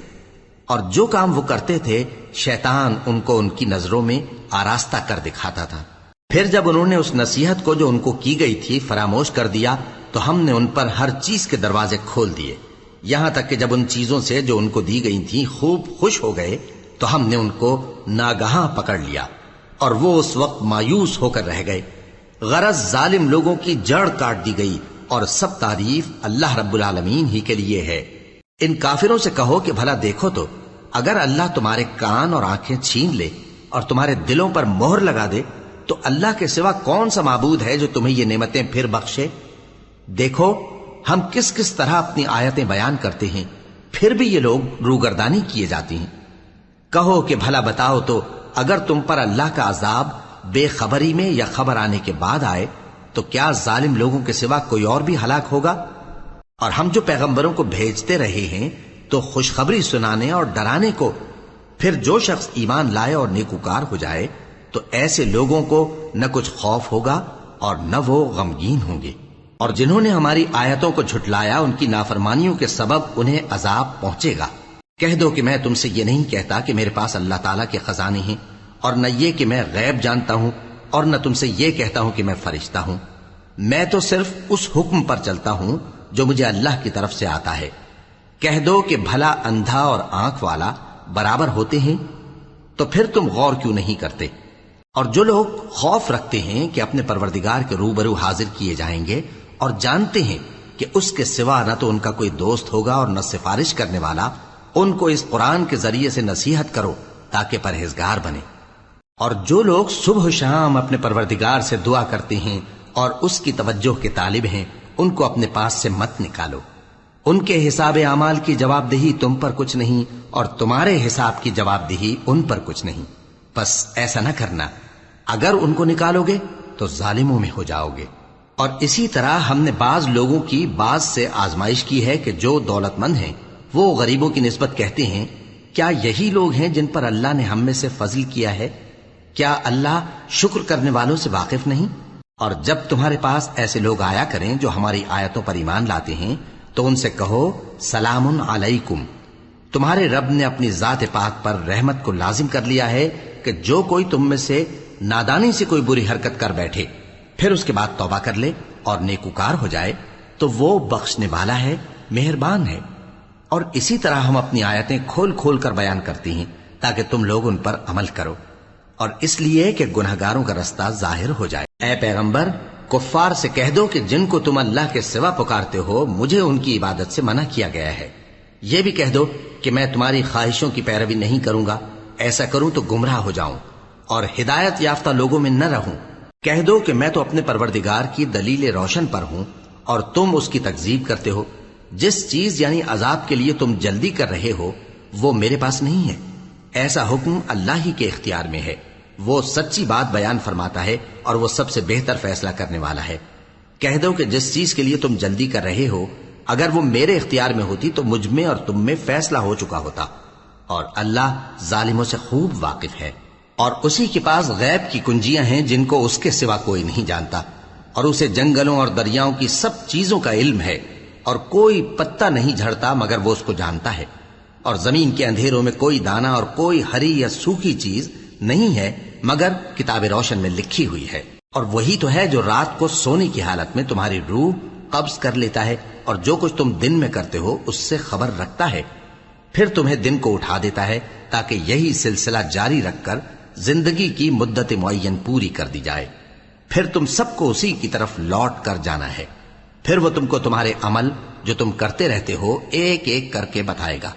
اور جو کام وہ کرتے تھے شیطان ان کو ان کی نظروں میں آراستہ کر دکھاتا تھا۔ پھر جب انہوں نے اس نصیحت کو جو ان کو کی گئی تھی فراموش کر دیا تو ہم نے ان پر ہر چیز کے دروازے کھول دیے، یہاں تک کہ جب ان چیزوں سے جو ان کو دی گئی تھی خوب خوش ہو گئے تو ہم نے ان کو ناگہاں پکڑ لیا، اور وہ اس وقت مایوس ہو کر رہ گئے۔ غرض ظالم لوگوں کی جڑ کاٹ دی گئی، اور سب تعریف اللہ رب العالمین ہی کے لیے ہے۔ ان کافروں سے کہو کہ بھلا دیکھو تو اگر اللہ تمہارے کان اور آنکھیں چھین لے اور تمہارے دلوں پر مہر لگا دے تو اللہ کے سوا کون سا معبود ہے جو تمہیں یہ نعمتیں پھر بخشے؟ دیکھو ہم کس کس طرح اپنی آیتیں بیان کرتے ہیں، پھر بھی یہ لوگ روگردانی کیے جاتی ہیں۔ کہو کہ بھلا بتاؤ تو اگر تم پر اللہ کا عذاب بے خبری میں یا خبر آنے کے بعد آئے تو کیا ظالم لوگوں کے سوا کوئی اور بھی ہلاک ہوگا؟ اور ہم جو پیغمبروں کو بھیجتے رہے ہیں تو خوشخبری سنانے اور ڈرانے کو، پھر جو شخص ایمان لائے اور نیکوکار ہو جائے تو ایسے لوگوں کو نہ کچھ خوف ہوگا اور نہ وہ غمگین ہوں گے۔ اور جنہوں نے ہماری آیتوں کو جھٹلایا ان کی نافرمانیوں کے سبب انہیں عذاب پہنچے گا۔ کہہ دو کہ میں تم سے یہ نہیں کہتا کہ میرے پاس اللہ تعالیٰ کے خزانے ہیں، اور نہ یہ کہ میں غیب جانتا ہوں، اور نہ تم سے یہ کہتا ہوں کہ میں فرشتہ ہوں۔ میں تو صرف اس حکم پر چلتا ہوں جو مجھے اللہ کی طرف سے آتا ہے۔ کہہ دو کہ بھلا اندھا اور آنکھ والا برابر ہوتے ہیں؟ تو پھر تم غور کیوں نہیں کرتے؟ اور جو لوگ خوف رکھتے ہیں کہ اپنے پروردگار کے روبرو حاضر کیے جائیں گے اور جانتے ہیں کہ اس کے سوا نہ تو ان کا کوئی دوست ہوگا اور نہ سفارش کرنے والا، ان کو اس قرآن کے ذریعے سے نصیحت کرو تاکہ پرہیزگار بنے۔ اور جو لوگ صبح و شام اپنے پروردگار سے دعا کرتے ہیں اور اس کی توجہ کے طالب ہیں، ان کو اپنے پاس سے مت نکالو۔ ان کے حساب اعمال کی جواب دہی تم پر کچھ نہیں، اور تمہارے حساب کی جواب دہی ان پر کچھ نہیں۔ بس ایسا نہ کرنا، اگر ان کو نکالو گے تو ظالموں میں ہو جاؤ گے۔ اور اسی طرح ہم نے بعض لوگوں کی بعض سے آزمائش کی ہے کہ جو دولت مند ہیں وہ غریبوں کی نسبت کہتے ہیں کیا یہی لوگ ہیں جن پر اللہ نے ہم میں سے فضل کیا ہے؟ کیا اللہ شکر کرنے والوں سے واقف نہیں؟ اور جب تمہارے پاس ایسے لوگ آیا کریں جو ہماری آیتوں پر ایمان لاتے ہیں تو ان سے کہو سلام علیکم، تمہارے رب نے اپنی ذات پاک پر رحمت کو لازم کر لیا ہے کہ جو کوئی تم میں سے نادانی سے کوئی بری حرکت کر بیٹھے پھر اس کے بعد توبہ کر لے اور نیکوکار ہو جائے تو وہ بخشنے والا ہے، مہربان ہے۔ اور اسی طرح ہم اپنی آیتیں کھول کھول کر بیان کرتی ہیں تاکہ تم لوگ ان پر عمل کرو، اور اس لیے کہ گنہگاروں کا رستہ ظاہر ہو جائے۔ اے پیغمبر، کفار سے کہہ دو کہ جن کو تم اللہ کے سوا پکارتے ہو مجھے ان کی عبادت سے منع کیا گیا ہے۔ یہ بھی کہہ دو کہ میں تمہاری خواہشوں کی پیروی نہیں کروں گا، ایسا کروں تو گمراہ ہو جاؤں اور ہدایت یافتہ لوگوں میں نہ رہوں۔ کہہ دو کہ میں تو اپنے پروردگار کی دلیل روشن پر ہوں اور تم اس کی تکذیب کرتے ہو۔ جس چیز یعنی عذاب کے لیے تم جلدی کر رہے ہو وہ میرے پاس نہیں ہے، ایسا حکم اللہ ہی کے اختیار میں ہے۔ وہ سچی بات بیان فرماتا ہے اور وہ سب سے بہتر فیصلہ کرنے والا ہے۔ کہہ دو کہ جس چیز کے لیے تم جلدی کر رہے ہو اگر وہ میرے اختیار میں ہوتی تو مجھ میں اور تم میں فیصلہ ہو چکا ہوتا، اور اللہ ظالموں سے خوب واقف ہے۔ اور اسی کے پاس غیب کی کنجیاں ہیں جن کو اس کے سوا کوئی نہیں جانتا، اور اسے جنگلوں اور دریاؤں کی سب چیزوں کا علم ہے، اور کوئی پتا نہیں جھڑتا مگر وہ اس کو جانتا ہے، اور زمین کے اندھیروں میں کوئی دانہ اور کوئی ہری یا سوکھی چیز نہیں ہے مگر کتاب روشن میں لکھی ہوئی ہے۔ اور وہی تو ہے جو رات کو سونے کی حالت میں تمہاری روح قبض کر لیتا ہے اور جو کچھ تم دن میں کرتے ہو اس سے خبر رکھتا ہے، پھر تمہیں دن کو اٹھا دیتا ہے تاکہ یہی سلسلہ جاری رکھ کر زندگی کی مدت معین پوری کر دی جائے، پھر تم سب کو اسی کی طرف لوٹ کر جانا ہے۔ پھر وہ تم کو تمہارے عمل جو تم کرتے رہتے ہو ایک ایک کر کے بتائے گا،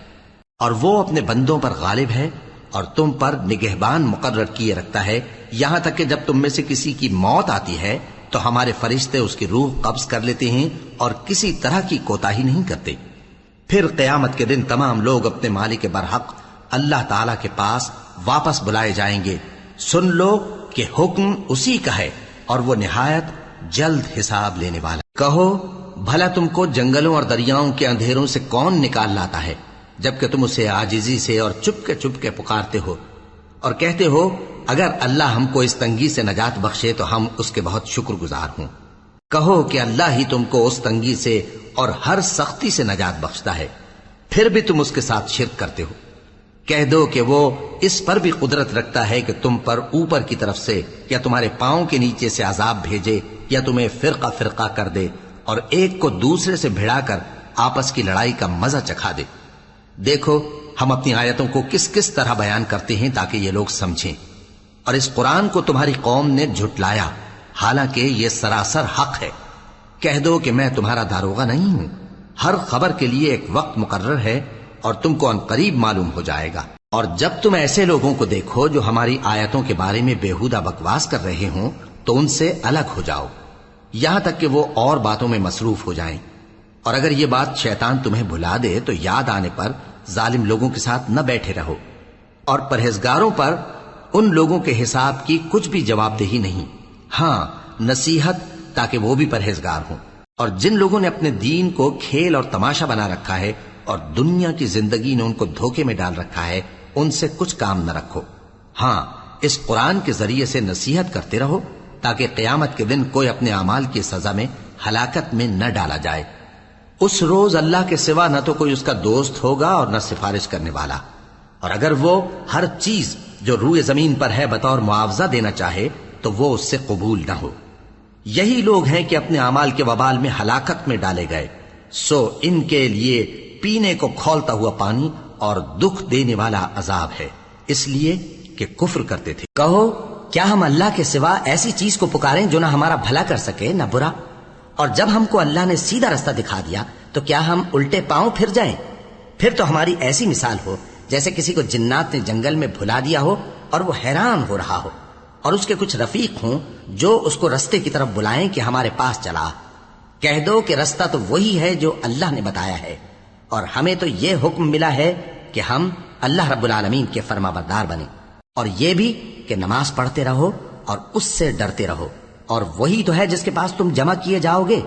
اور وہ اپنے بندوں پر غالب ہے اور تم پر نگہبان مقرر کیے رکھتا ہے، یہاں تک کہ جب تم میں سے کسی کی موت آتی ہے تو ہمارے فرشتے اس کی روح قبض کر لیتے ہیں اور کسی طرح کی کوتاہی نہیں کرتے۔ پھر قیامت کے دن تمام لوگ اپنے مالک برحق اللہ تعالی کے پاس واپس بلائے جائیں گے۔ سن لو کہ حکم اسی کا ہے اور وہ نہایت جلد حساب لینے والا۔ کہو بھلا تم کو جنگلوں اور دریاؤں کے اندھیروں سے کون نکال لاتا ہے جبکہ تم اسے عاجزی سے اور چپ کے پکارتے ہو اور کہتے ہو اگر اللہ ہم کو اس تنگی سے نجات بخشے تو ہم اس کے بہت شکر گزار ہوں۔ کہو کہ اللہ ہی تم کو اس تنگی سے اور ہر سختی سے نجات بخشتا ہے، پھر بھی تم اس کے ساتھ شرک کرتے ہو۔ کہہ دو کہ وہ اس پر بھی قدرت رکھتا ہے کہ تم پر اوپر کی طرف سے یا تمہارے پاؤں کے نیچے سے عذاب بھیجے یا تمہیں فرقہ فرقہ کر دے اور ایک کو دوسرے سے بھڑا کر آپس کی لڑائی کا مزہ چکھا دے۔ دیکھو ہم اپنی آیتوں کو کس کس طرح بیان کرتے ہیں تاکہ یہ لوگ سمجھیں، اور اس قرآن کو تمہاری قوم نے جھٹلایا حالانکہ یہ سراسر حق ہے۔ کہہ دو کہ میں تمہارا داروغہ نہیں ہوں، ہر خبر کے لیے ایک وقت مقرر ہے اور تم کو عنقریب معلوم ہو جائے گا۔ اور جب تم ایسے لوگوں کو دیکھو جو ہماری آیتوں کے بارے میں بےہودہ بکواس کر رہے ہوں تو ان سے الگ ہو جاؤ، یہاں تک کہ وہ اور باتوں میں مصروف ہو جائیں، اور اگر یہ بات شیطان تمہیں بھلا دے تو یاد آنے پر ظالم لوگوں کے ساتھ نہ بیٹھے رہو، اور پرہیزگاروں پر ان لوگوں کے حساب کی کچھ بھی جواب دہی نہیں، ہاں نصیحت تاکہ وہ بھی پرہیزگار ہوں۔ اور جن لوگوں نے اپنے دین کو کھیل اور تماشا بنا رکھا ہے اور دنیا کی زندگی نے ان کو دھوکے میں ڈال رکھا ہے، ان سے کچھ کام نہ رکھو، ہاں اس قرآن کے ذریعے سے نصیحت کرتے رہو تاکہ قیامت کے دن کوئی اپنے اعمال کی سزا میں ہلاکت میں نہ ڈالا جائے۔ اس روز اللہ کے سوا نہ تو کوئی اس کا دوست ہوگا اور نہ سفارش کرنے والا، اور اگر وہ ہر چیز جو روئے زمین پر ہے بطور معاوضہ دینا چاہے تو وہ اس سے قبول نہ ہو۔ یہی لوگ ہیں کہ اپنے اعمال کے وبال میں ہلاکت میں ڈالے گئے، سو ان کے لیے پینے کو کھولتا ہوا پانی اور دکھ دینے والا عذاب ہے، اس لیے کہ کفر کرتے تھے۔ کہو کیا ہم اللہ کے سوا ایسی چیز کو پکاریں جو نہ ہمارا بھلا کر سکے نہ برا؟ اور جب ہم کو اللہ نے سیدھا رستہ دکھا دیا تو کیا ہم الٹے پاؤں پھر جائیں؟ پھر تو ہماری ایسی مثال ہو جیسے کسی کو جنات نے جنگل میں بھلا دیا ہو اور وہ حیران ہو رہا ہو، اور اس کے کچھ رفیق ہوں جو اس کو رستے کی طرف بلائیں کہ ہمارے پاس چلا۔ کہہ دو کہ رستہ تو وہی ہے جو اللہ نے بتایا ہے، اور ہمیں تو یہ حکم ملا ہے کہ ہم اللہ رب العالمین کے فرما بردار بنیں، اور یہ بھی کہ نماز پڑھتے رہو اور اس سے ڈرتے رہو، اور وہی تو ہے جس کے پاس تم جمع کیے جاؤ گے،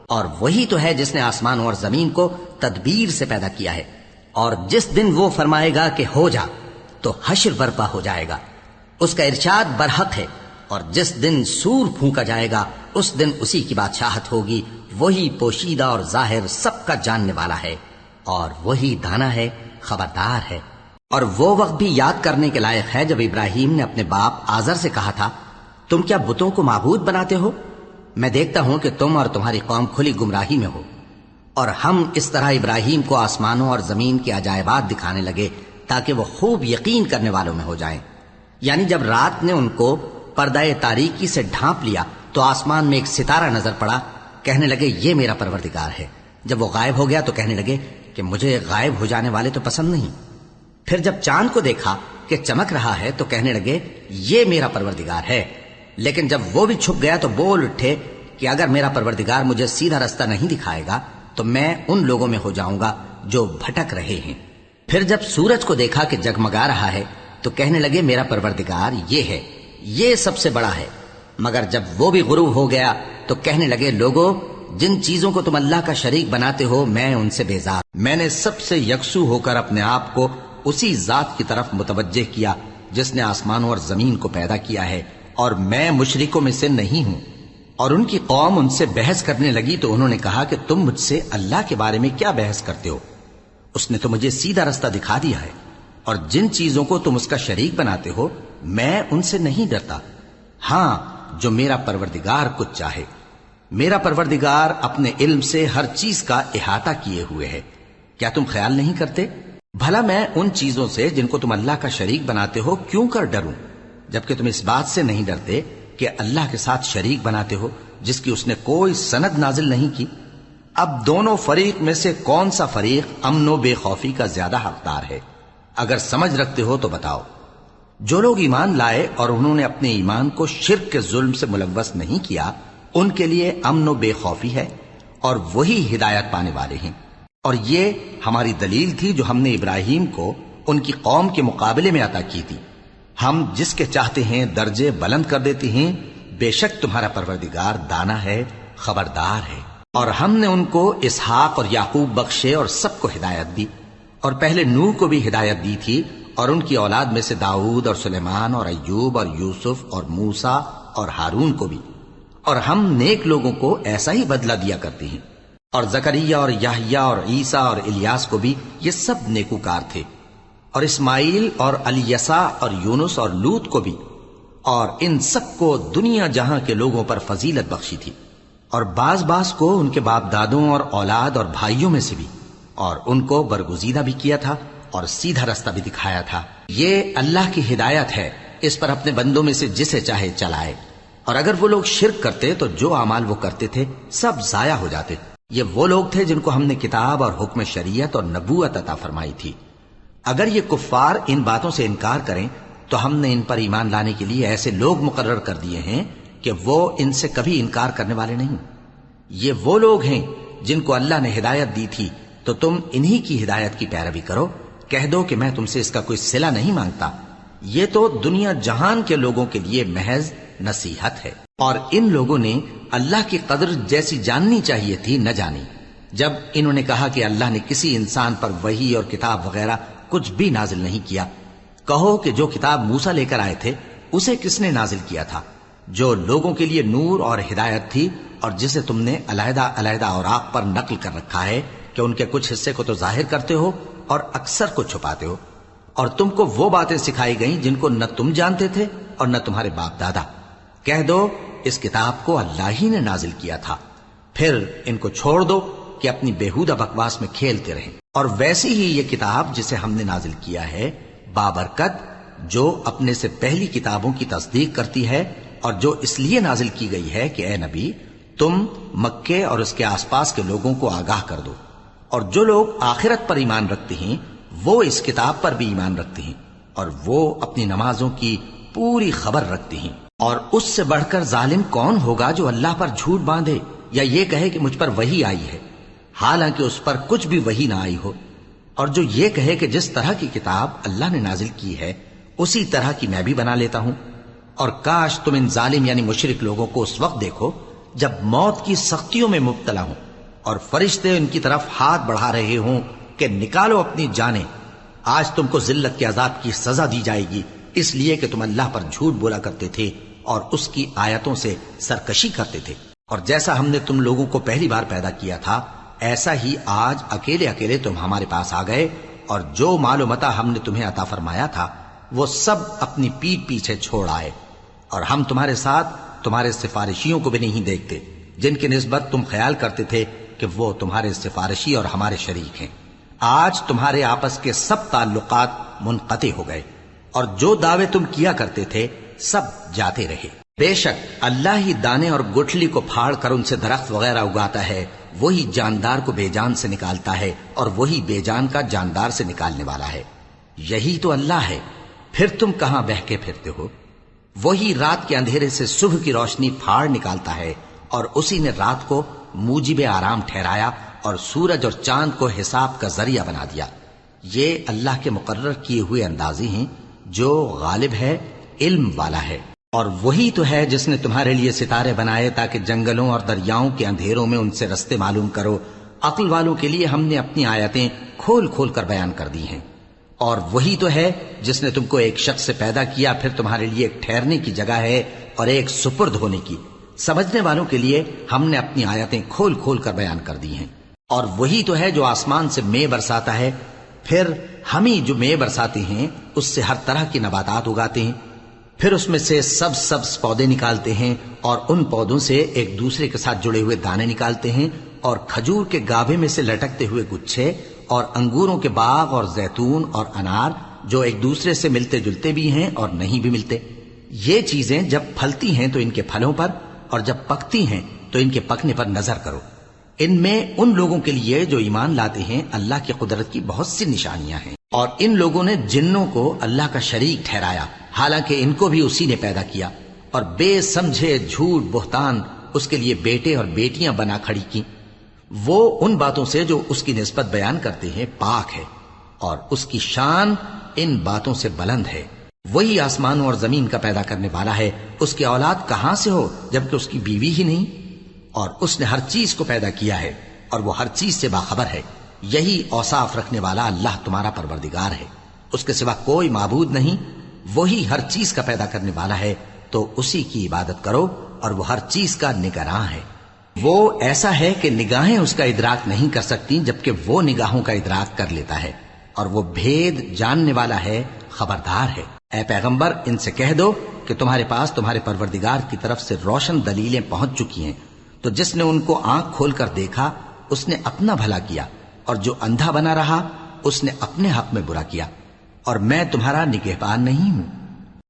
اور وہی تو ہے جس نے آسمان اور زمین کو تدبیر سے پیدا کیا ہے، اور جس دن وہ فرمائے گا کہ ہو جا تو حشر برپا ہو جائے گا، اس کا ارشاد برحق ہے، اور جس دن سور پھونکا جائے گا اس دن اسی کی بادشاہت ہوگی، وہی پوشیدہ اور ظاہر سب کا جاننے والا ہے، اور وہی دانا ہے، خبردار ہے۔ اور وہ وقت بھی یاد کرنے کے لائق ہے جب ابراہیم نے اپنے باپ آزر سے کہا تھا، تم کیا بتوں کو معبود بناتے ہو؟ میں دیکھتا ہوں کہ تم اور تمہاری قوم کھلی گمراہی میں ہو۔ اور ہم اس طرح ابراہیم کو آسمانوں اور زمین کے عجائبات دکھانے لگے تاکہ وہ خوب یقین کرنے والوں میں ہو جائیں۔ یعنی جب رات نے ان کو پردہ تاریکی سے ڈھانپ لیا تو آسمان میں ایک ستارہ نظر پڑا، کہنے لگے یہ میرا پروردگار ہے۔ جب وہ غائب ہو گیا تو کہنے لگے کہ مجھے غائب ہو جانے والے تو پسند نہیں۔ پھر جب چاند کو دیکھا کہ چمک رہا ہے تو کہنے لگے یہ میرا پروردگار ہے۔ لیکن جب وہ بھی چھپ گیا تو بول اٹھے کہ اگر میرا پروردگار مجھے سیدھا رستہ نہیں دکھائے گا تو میں ان لوگوں میں ہو جاؤں گا جو بھٹک رہے ہیں۔ پھر جب سورج کو دیکھا کہ جگمگا رہا ہے تو کہنے لگے میرا پروردگار یہ ہے، یہ سب سے بڑا ہے۔ مگر جب وہ بھی غروب ہو گیا تو کہنے لگے لوگو جن چیزوں کو تم اللہ کا شریک بناتے ہو میں ان سے بیزار۔ میں نے سب سے یکسو ہو کر اپنے آپ کو اسی ذات کی طرف متوجہ کیا جس نے آسمانوں اور زمین کو پیدا کیا ہے، اور میں مشرکوں میں سے نہیں ہوں۔ اور ان کی قوم ان سے بحث کرنے لگی تو انہوں نے کہا کہ تم مجھ سے اللہ کے بارے میں کیا بحث کرتے ہو؟ اس نے تو مجھے سیدھا رستہ دکھا دیا ہے، اور جن چیزوں کو تم اس کا شریک بناتے ہو میں ان سے نہیں ڈرتا، ہاں جو میرا پروردگار کچھ چاہے۔ میرا پروردگار اپنے علم سے ہر چیز کا احاطہ کیے ہوئے ہے۔ کیا تم خیال نہیں کرتے؟ بھلا میں ان چیزوں سے جن کو تم اللہ کا شریک بناتے ہو کیوں کر ڈروں، جبکہ تم اس بات سے نہیں ڈرتے کہ اللہ کے ساتھ شریک بناتے ہو جس کی اس نے کوئی سند نازل نہیں کی۔ اب دونوں فریق میں سے کون سا فریق امن و بے خوفی کا زیادہ حقدار ہے؟ اگر سمجھ رکھتے ہو تو بتاؤ۔ جو لوگ ایمان لائے اور انہوں نے اپنے ایمان کو شرک کے ظلم سے ملوث نہیں کیا ان کے لیے امن و بے خوفی ہے، اور وہی ہدایت پانے والے ہیں۔ اور یہ ہماری دلیل تھی جو ہم نے ابراہیم کو ان کی قوم کے مقابلے میں عطا کی تھی۔ ہم جس کے چاہتے ہیں درجے بلند کر دیتے ہیں، بے شک تمہارا پروردگار دانا ہے، خبردار ہے۔ اور ہم نے ان کو اسحاق اور یعقوب بخشے اور سب کو ہدایت دی، اور پہلے نوح کو بھی ہدایت دی تھی، اور ان کی اولاد میں سے داؤد اور سلیمان اور ایوب اور یوسف اور موسیٰ اور ہارون کو بھی۔ اور ہم نیک لوگوں کو ایسا ہی بدلہ دیا کرتے ہیں۔ اور زکریا اور یحییٰ اور عیسیٰ اور الیاس کو بھی، یہ سب نیکوکار تھے۔ اور اسماعیل اور الیسع اور یونس اور لوط کو بھی، اور ان سب کو دنیا جہاں کے لوگوں پر فضیلت بخشی تھی، اور بعض کو ان کے باپ دادوں اور اولاد اور بھائیوں میں سے بھی، اور ان کو برگزیدہ بھی کیا تھا اور سیدھا رستہ بھی دکھایا تھا۔ یہ اللہ کی ہدایت ہے، اس پر اپنے بندوں میں سے جسے چاہے چلائے۔ اور اگر وہ لوگ شرک کرتے تو جو اعمال وہ کرتے تھے سب ضائع ہو جاتے۔ یہ وہ لوگ تھے جن کو ہم نے کتاب اور حکم شریعت اور نبوت عطا فرمائی تھی، اگر یہ کفار ان باتوں سے انکار کریں تو ہم نے ان پر ایمان لانے کے لیے ایسے لوگ مقرر کر دیے ہیں کہ وہ ان سے کبھی انکار کرنے والے نہیں۔ یہ وہ لوگ ہیں جن کو اللہ نے ہدایت دی تھی، تو تم انہی کی ہدایت کی پیروی کرو۔ کہہ دو کہ میں تم سے اس کا کوئی صلہ نہیں مانگتا، یہ تو دنیا جہان کے لوگوں کے لیے محض نصیحت ہے۔ اور ان لوگوں نے اللہ کی قدر جیسی جاننی چاہیے تھی نہ جانی۔ جب انہوں نے کہا کہ اللہ نے کسی انسان پر وحی اور کتاب وغیرہ کچھ بھی نازل نہیں کیا، کہو کہ جو کتاب موسیٰ لے کر آئے تھے اسے کس نے نازل کیا تھا، جو لوگوں کے لیے نور اور ہدایت تھی، اور جسے تم نے علیحدہ علیحدہ اوراق پر نقل کر رکھا ہے کہ ان کے کچھ حصے کو تو ظاہر کرتے ہو اور اکثر کو چھپاتے ہو۔ اور تم کو وہ باتیں سکھائی گئیں جن کو نہ تم جانتے تھے اور نہ تمہارے باپ دادا۔ کہہ دو اس کتاب کو اللہ ہی نے نازل کیا تھا، پھر ان کو چھوڑ دو کہ اپنی بیہودہ بکواس میں کھیلتے رہیں۔ اور ویسی ہی یہ کتاب جسے ہم نے نازل کیا ہے بابرکت، جو اپنے سے پہلی کتابوں کی تصدیق کرتی ہے، اور جو اس لیے نازل کی گئی ہے کہ اے نبی تم مکے اور اس کے آس پاس کے لوگوں کو آگاہ کر دو۔ اور جو لوگ آخرت پر ایمان رکھتے ہیں وہ اس کتاب پر بھی ایمان رکھتے ہیں، اور وہ اپنی نمازوں کی پوری خبر رکھتے ہیں۔ اور اس سے بڑھ کر ظالم کون ہوگا جو اللہ پر جھوٹ باندھے یا یہ کہے کہ مجھ پر وحی آئی ہے، حالانکہ اس پر کچھ بھی وحی نہ آئی ہو، اور جو یہ کہے کہ جس طرح کی کتاب اللہ نے نازل کی ہے اسی طرح کی میں بھی بنا لیتا ہوں۔ اور کاش تم ان ظالم یعنی مشرک لوگوں کو اس وقت دیکھو جب موت کی سختیوں میں مبتلا ہوں اور فرشتے ان کی طرف ہاتھ بڑھا رہے ہوں کہ نکالو اپنی جانیں، آج تم کو ذلت کے عذاب کی سزا دی جائے گی، اس لیے کہ تم اللہ پر جھوٹ بولا کرتے تھے اور اس کی آیتوں سے سرکشی کرتے تھے۔ اور جیسا ہم نے تم لوگوں کو پہلی بار پیدا کیا تھا ایسا ہی آج اکیلے اکیلے تم ہمارے پاس آ گئے، اور جو مال و متاع ہم نے تمہیں عطا فرمایا تھا وہ سب اپنی پیٹھ پیچھے چھوڑ آئے، اور ہم تمہارے ساتھ تمہارے سفارشیوں کو بھی نہیں دیکھتے جن کی نسبت تم خیال کرتے تھے کہ وہ تمہارے سفارشی اور ہمارے شریک ہیں۔ آج تمہارے آپس کے سب تعلقات منقطع ہو گئے، اور جو دعوے تم کیا کرتے تھے سب جاتے رہے۔ بے شک اللہ ہی دانے اور گٹھلی کو پھاڑ کر ان سے درخت وغیرہ اگاتا ہے، وہی جاندار کو بے جان سے نکالتا ہے اور وہی بے جان کا جاندار سے نکالنے والا ہے۔ یہی تو اللہ ہے، پھر تم کہاں بہکے پھرتے ہو؟ وہی رات کے اندھیرے سے صبح کی روشنی پھاڑ نکالتا ہے، اور اسی نے رات کو موجب آرام ٹھہرایا اور سورج اور چاند کو حساب کا ذریعہ بنا دیا۔ یہ اللہ کے مقرر کیے ہوئے اندازے ہیں جو غالب ہے، علم والا ہے۔ اور وہی تو ہے جس نے تمہارے لیے ستارے بنائے تاکہ جنگلوں اور دریاؤں کے اندھیروں میں ان سے رستے معلوم کرو۔ عقل والوں کے لیے ہم نے اپنی آیتیں کھول کھول کر بیان کر دی ہیں۔ اور وہی تو ہے جس نے تم کو ایک شخص سے پیدا کیا، پھر تمہارے لیے ایک ٹھہرنے کی جگہ ہے اور ایک سپرد ہونے کی۔ سمجھنے والوں کے لیے ہم نے اپنی آیتیں کھول کھول کر بیان کر دی ہیں۔ اور وہی تو ہے جو آسمان سے مے برساتا ہے، پھر ہم ہی جو مے برساتے ہیں اس سے ہر طرح کی نباتات اگاتے ہیں، پھر اس میں سے سبز پودے نکالتے ہیں، اور ان پودوں سے ایک دوسرے کے ساتھ جڑے ہوئے دانے نکالتے ہیں، اور کھجور کے گاھے میں سے لٹکتے ہوئے گچھے، اور انگوروں کے باغ اور زیتون اور انار جو ایک دوسرے سے ملتے جلتے بھی ہیں اور نہیں بھی ملتے۔ یہ چیزیں جب پھلتی ہیں تو ان کے پھلوں پر، اور جب پکتی ہیں تو ان کے پکنے پر نظر کرو۔ ان میں ان لوگوں کے لیے جو ایمان لاتے ہیں اللہ کی قدرت کی بہت سی نشانیاں ہیں۔ اور ان لوگوں نے جنوں کو اللہ کا شریک ٹھہرایا، حالانکہ ان کو بھی اسی نے پیدا کیا، اور بے سمجھے جھوٹ بہتان اس کے لیے بیٹے اور بیٹیاں بنا کھڑی کی۔ وہ ان باتوں سے جو اس کی نسبت بیان کرتے ہیں پاک ہے، اور اس کی شان ان باتوں سے بلند ہے۔ وہی آسمانوں اور زمین کا پیدا کرنے والا ہے، اس کی اولاد کہاں سے ہو جبکہ اس کی بیوی ہی نہیں؟ اور اس نے ہر چیز کو پیدا کیا ہے اور وہ ہر چیز سے باخبر ہے۔ یہی اوصاف رکھنے والا اللہ تمہارا پروردگار ہے، اس کے سوا کوئی معبود نہیں۔ وہی ہر چیز کا پیدا کرنے والا ہے، تو اسی کی عبادت کرو، اور وہ ہر چیز کا نگراں ہے۔ وہ ایسا ہے کہ نگاہیں اس کا ادراک نہیں کر سکتی جبکہ وہ نگاہوں کا ادراک کر لیتا ہے، اور وہ بھید جاننے والا ہے، خبردار ہے۔ اے پیغمبر ان سے کہہ دو کہ تمہارے پاس تمہارے پروردگار کی طرف سے روشن دلیلیں پہنچ چکی ہیں، تو جس نے ان کو آنکھ کھول کر دیکھا اس نے اپنا بھلا کیا، اور جو اندھا بنا رہا اس نے اپنے حق میں برا کیا، اور میں تمہارا نگہبان نہیں ہوں۔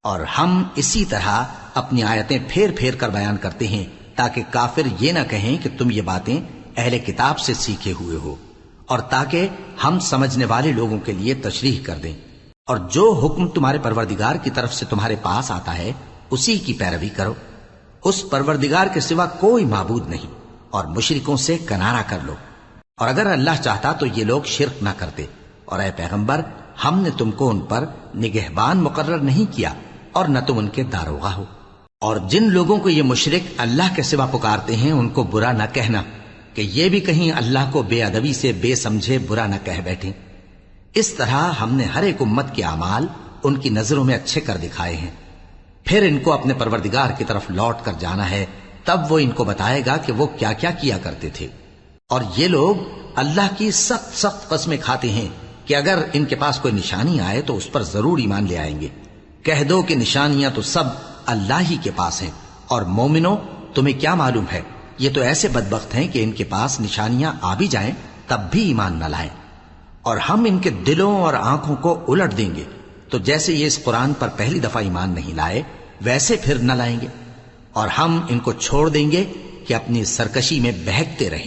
اور ہم اسی طرح اپنی آیتیں پھیر پھیر کر بیان کرتے ہیں تاکہ کافر یہ نہ کہیں کہ تم یہ باتیں اہل کتاب سے سیکھے ہوئے ہو، اور تاکہ ہم سمجھنے والے لوگوں کے لیے تشریح کر دیں، اور جو حکم تمہارے پروردگار کی طرف سے تمہارے پاس آتا ہے اسی کی پیروی کرو، اس پروردگار کے سوا کوئی معبود نہیں، اور مشرکوں سے کنارہ کر لو، اور اگر اللہ چاہتا تو یہ لوگ شرک نہ کرتے، اور اے پیغمبر ہم نے تم کو ان پر نگہبان مقرر نہیں کیا اور نہ تم ان کے داروغہ ہو، اور جن لوگوں کو یہ مشرک اللہ کے سوا پکارتے ہیں ان کو برا نہ کہنا کہ یہ بھی کہیں اللہ کو بے ادبی سے بے سمجھے برا نہ کہہ بیٹھیں۔ اس طرح ہم نے ہر ایک امت کے اعمال ان کی نظروں میں اچھے کر دکھائے ہیں، پھر ان کو اپنے پروردگار کی طرف لوٹ کر جانا ہے، تب وہ ان کو بتائے گا کہ وہ کیا کیا کیا کرتے تھے۔ اور یہ لوگ اللہ کی سخت سخت قسمیں کھاتے ہیں کہ اگر ان کے پاس کوئی نشانی آئے تو اس پر ضرور ایمان لے آئیں گے۔ کہہ دو کہ نشانیاں تو سب اللہ ہی کے پاس ہیں، اور مومنوں تمہیں کیا معلوم ہے یہ تو ایسے بدبخت ہیں کہ ان کے پاس نشانیاں آ بھی جائیں تب بھی ایمان نہ لائیں، اور ہم ان کے دلوں اور آنکھوں کو الٹ دیں گے، تو جیسے یہ اس قرآن پر پہلی دفعہ ایمان نہیں لائے ویسے پھر نہ لائیں گے، اور ہم ان کو چھوڑ دیں گے کہ اپنی سرکشی میں بہکتے رہیں۔